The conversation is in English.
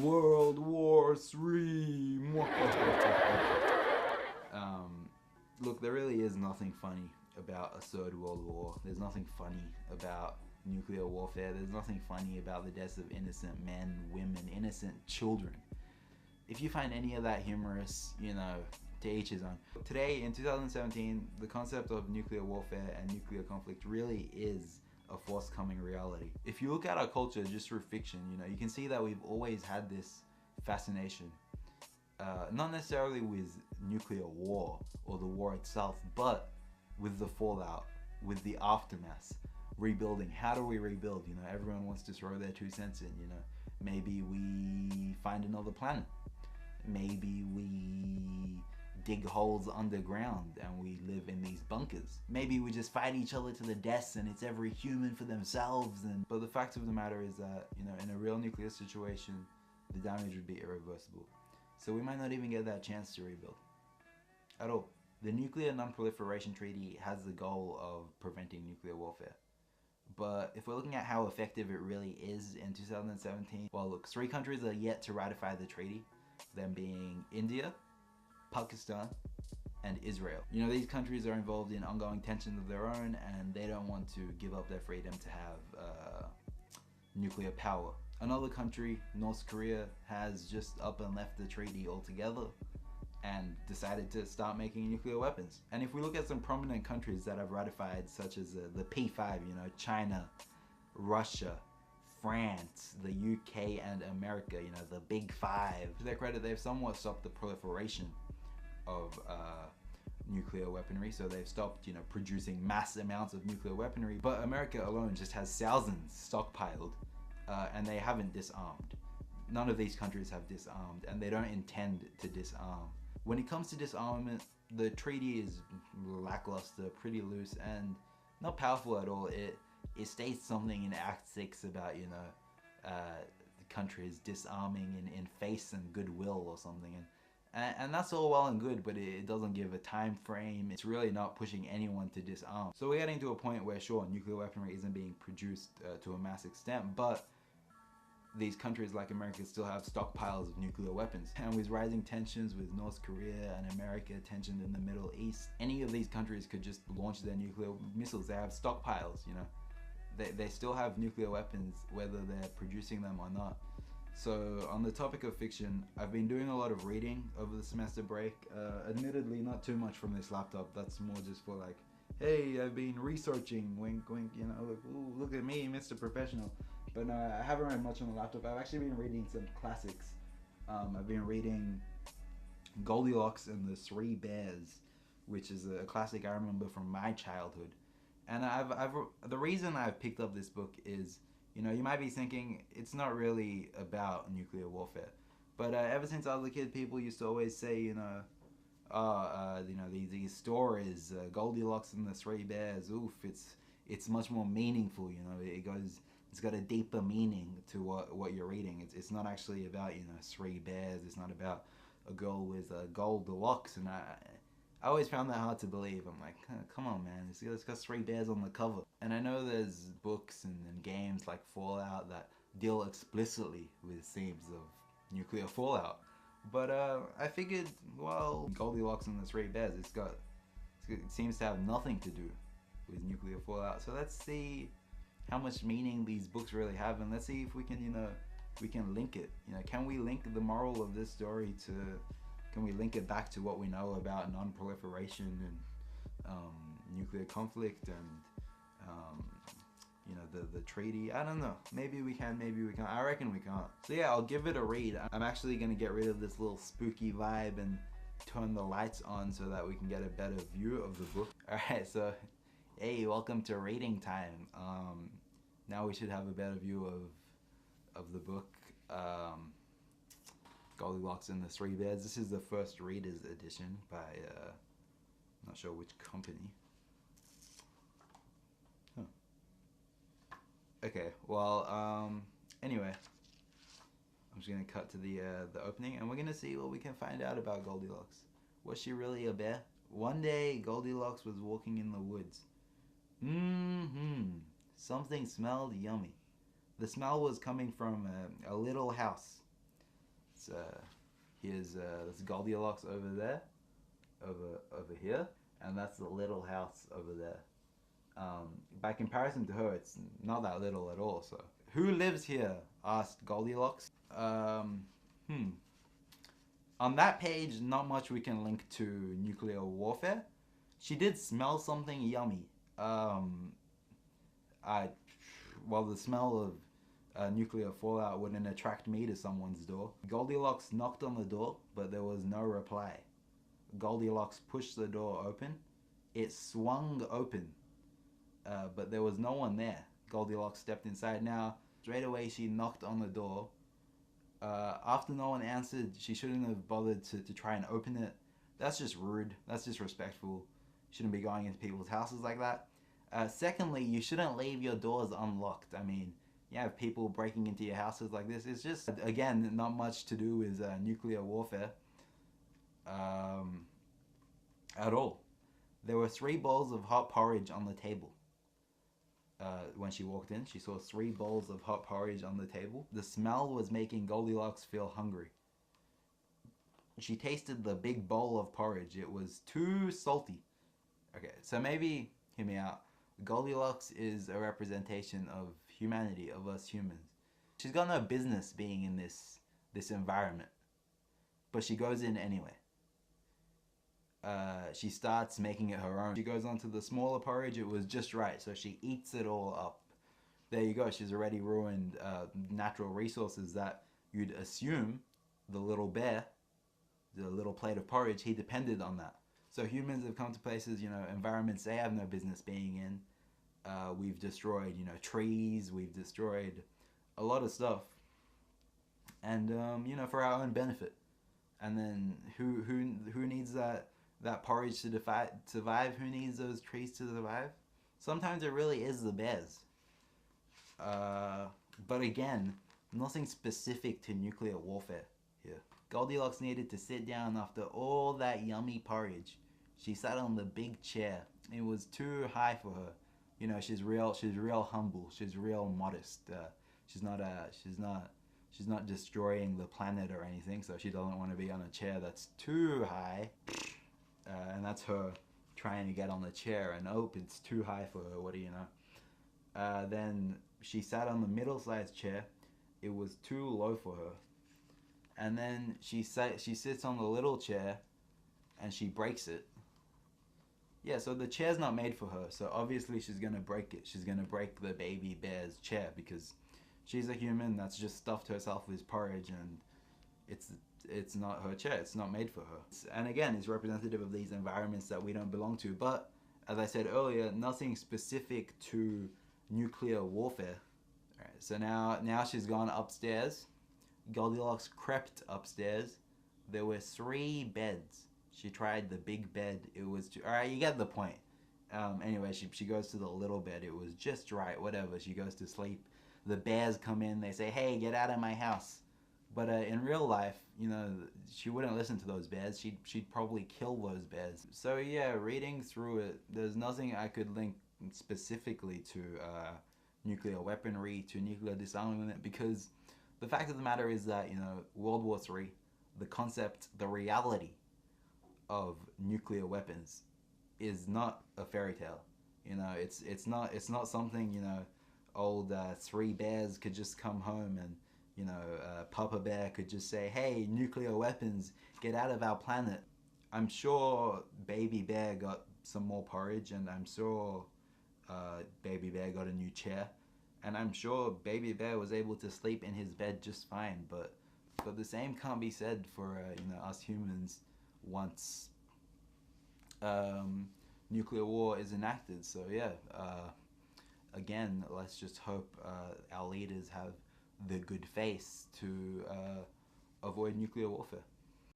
World War III. Look, there really is nothing funny about a third world war. There's nothing funny about nuclear warfare. There's nothing funny about the deaths of innocent men, women, innocent children. If you find any of that humorous, to each his own. Today, in 2017, the concept of nuclear warfare and nuclear conflict really is a forthcoming reality. If you look at our culture just through fiction, you can see that we've always had this fascination. Not necessarily with nuclear war or the war itself, but with the fallout, with the aftermath, rebuilding. How do we rebuild? Everyone wants to throw their 2 cents in. Maybe we find another planet. Maybe we dig holes underground and we live in these bunkers. Maybe we just fight each other to the death and it's every human for themselves. But the fact of the matter is that, in a real nuclear situation, the damage would be irreversible. So we might not even get that chance to rebuild at all. The Nuclear Non-Proliferation Treaty has the goal of preventing nuclear warfare. But if we're looking at how effective it really is in 2017, well, look, 3 countries are yet to ratify the treaty, them being India, Pakistan, and Israel. These countries are involved in ongoing tensions of their own, and they don't want to give up their freedom to have nuclear power. Another country, North Korea, has just up and left the treaty altogether and decided to start making nuclear weapons. And if we look at some prominent countries that have ratified, such as the P5, China, Russia, France, the UK, and America, the big 5. To their credit, they've somewhat stopped the proliferation of nuclear weaponry, so they've stopped, producing mass amounts of nuclear weaponry. But America alone just has thousands stockpiled, and they haven't disarmed. None of these countries have disarmed, and they don't intend to disarm. When it comes to disarmament, the treaty is lackluster, pretty loose, and not powerful at all. It states something in Act 6 about, the countries disarming in faith and goodwill or something. And that's all well and good, but it doesn't give a time frame. It's really not pushing anyone to disarm. So we're getting to a point where, sure, nuclear weaponry isn't being produced to a mass extent, but these countries like America still have stockpiles of nuclear weapons. And with rising tensions with North Korea and America, tensions in the Middle East, any of these countries could just launch their nuclear missiles. They have stockpiles, They still have nuclear weapons, whether they're producing them or not. So on the topic of fiction, I've been doing a lot of reading over the semester break. Admittedly, not too much from this laptop. That's more just for like, hey, I've been researching, wink, wink, like, ooh, look at me, Mr. Professional. But no, I haven't read much on the laptop. I've actually been reading some classics. I've been reading Goldilocks and the Three Bears, which is a classic I remember from my childhood. And the reason I've picked up this book is, you might be thinking it's not really about nuclear warfare. But ever since I was a kid, people used to always say, these stories, Goldilocks and the Three Bears, oof, it's much more meaningful, it's got a deeper meaning to what you're reading. It's not actually about, 3 bears. It's not about a girl with Goldilocks. And I always found that hard to believe. I'm like, come on, man. It's got 3 bears on the cover. And I know there's books and games like Fallout that deal explicitly with themes of nuclear fallout. But I figured, well, Goldilocks and the 3 bears, it seems to have nothing to do with nuclear fallout. So let's see how much meaning these books really have, and let's see if we can, we can link it. Can we link the moral of this story to? Can we link it back to what we know about non-proliferation and nuclear conflict and the treaty? I don't know. Maybe we can, maybe we can't. I reckon we can't. So yeah, I'll give it a read. I'm actually gonna get rid of this little spooky vibe and turn the lights on so that we can get a better view of the book. Alright, so hey, welcome to reading time. Now we should have a better view of the book. Goldilocks and the Three Bears. This is the first reader's edition by not sure which company. Huh. Okay, well, anyway, I'm just gonna cut to the opening, and we're gonna see what we can find out about Goldilocks. Was she really a bear? One day, Goldilocks was walking in the woods. Something smelled yummy. The smell was coming from a little house. Here's that's Goldilocks over there, over here, and that's the little house over there. By comparison to her, it's not that little at all. So, who lives here? Asked Goldilocks. On that page, not much we can link to nuclear warfare. She did smell something yummy. Well, the smell of nuclear fallout wouldn't attract me to someone's door. Goldilocks knocked on the door, but there was no reply. Goldilocks pushed the door open. It swung open, but there was no one there. Goldilocks stepped inside. Now, straight away she knocked on the door. After no one answered, she shouldn't have bothered to try and open it. That's just rude. That's disrespectful. Shouldn't be going into people's houses like that. Secondly, you shouldn't leave your doors unlocked. I mean, you have people breaking into your houses like this. It's just, again, not much to do with nuclear warfare at all. There were 3 bowls of hot porridge on the table. When she walked in, she saw 3 bowls of hot porridge on the table. The smell was making Goldilocks feel hungry. She tasted the big bowl of porridge. It was too salty. Okay, so maybe, hear me out. Goldilocks is a representation of humanity, of us humans. She's got no business being in this environment, but she goes in anyway. She starts making it her own. She goes on to the smaller porridge. It was just right, so she eats it all up. There you go. She's already ruined natural resources that you'd assume the little bear, the little plate of porridge, he depended on that. So humans have come to places, environments they have no business being in. We've destroyed, trees. We've destroyed a lot of stuff, and for our own benefit. And then who needs that porridge to survive? Who needs those trees to survive? Sometimes it really is the bears. But again, nothing specific to nuclear warfare here. Goldilocks needed to sit down after all that yummy porridge. She sat on the big chair. It was too high for her. She's real humble. She's real modest. She's not destroying the planet or anything, so she doesn't want to be on a chair that's too high. And that's her trying to get on the chair, and it's too high for her. What do you know? Then she sat on the middle-sized chair. It was too low for her. And then she sits on the little chair, and she breaks it. Yeah, so the chair's not made for her, so obviously she's gonna break it. She's gonna break the baby bear's chair because she's a human that's just stuffed herself with porridge, and it's not her chair. It's not made for her. And again, it's representative of these environments that we don't belong to. But as I said earlier, nothing specific to nuclear warfare. All right, so now she's gone upstairs. Goldilocks crept upstairs. There were 3 beds. She tried the big bed. It was too... Alright, you get the point. Anyway, she goes to the little bed. It was just right, whatever. She goes to sleep. The bears come in. They say, hey, get out of my house. But in real life, she wouldn't listen to those bears. She'd probably kill those bears. So yeah, reading through it, there's nothing I could link specifically to nuclear weaponry, to nuclear disarmament, because the fact of the matter is that, World War III, the concept, the reality of nuclear weapons is not a fairy tale. It's not something, old 3 bears could just come home and Papa Bear could just say, hey, nuclear weapons, get out of our planet. I'm sure Baby Bear got some more porridge, and I'm sure Baby Bear got a new chair, and I'm sure Baby Bear was able to sleep in his bed just fine, but the same can't be said for us humans once nuclear war is enacted. So yeah, again, let's just hope our leaders have the good face to avoid nuclear warfare.